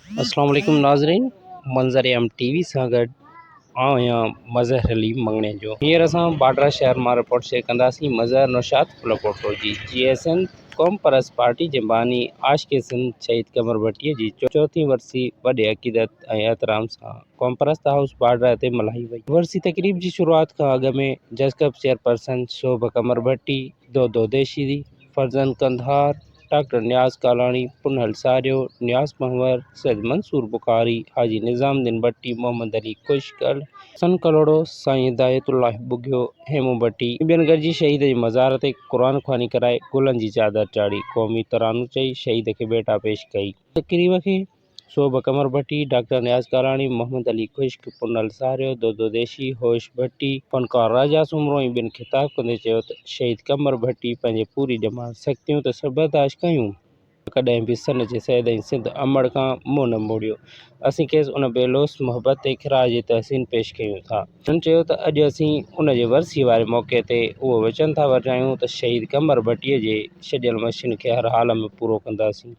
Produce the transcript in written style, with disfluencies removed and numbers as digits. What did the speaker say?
अस्सलाम वालेकुम नाज़रीन, मंज़र एम टीवी सां गॾु आहियां मज़हर अली मंगणे जो। हींअर असां बाडरा शहर मां रिपोर्ट शेयर कंदासीं मज़हर नौशाद फुलकोटो जी। GSN क़ौम परस्त पार्टी जे बानी आशिक़ सिंध शहीद कमर भट्टीअ जी चौथीं वरसी वॾे अक़ीदत ऐं एहतराम सां क़ौम परस्त हाउस बाडरा ते मल्हाई वई। वरसी तक़रीब जी शुरूआत खां अॻु में जज़कब चेयरपर्सन शोभ कमर भट्टी, दो देशी फर्जन कंधार, डॉक्टर न्याज़ कालाणी, पुनहल सारियो, न्याज़ महवर, सैयद मंसूर बुखारी, हाजी निज़ामुद्दीन भट्टी, मोहम्मद अली कुशकल, सन कलोड़ो, साईं हिदायतुल्लाह बुघियो, हेमू भट्टी ॿियनि गॾिजी शहीद जे मज़ार ते क़ुरान ख़्वानी कराए गुलनि जी चादर चाढ़ी, क़ौमी तरानो चई शहीद खे बेटा पेश कई। तक़रीब खे शोभ कमर भट्टी, डॉक्टर न्याज़ कालाणी, मोहम्मद अली कुश्क, पुनहल सारियो, दो देशी, होश भट्टी, फनकार राजा सुमरो ऐं ॿियनि ख़िताब कंदे चयो त शहीद कमर भट्टी पंहिंजे पूरी ॼमात सख़्तियूं त बर्दाश्त कयूं, कॾहिं बि सन जे सैद ऐं सिंध अमड़ खां मुंहुं न मोड़ियो। असीं खेसि उन बेलोस मोहबत ऐं खिराज जी तहसीन पेश कयूं था। हुननि चयो त अॼु असीं उन जे वरसी वारे मौक़े ते उहो वचन था वठायूं त शहीद कमर भट्टीअ जे छॾियल मशीन खे हर हाल में पूरो कंदासीं।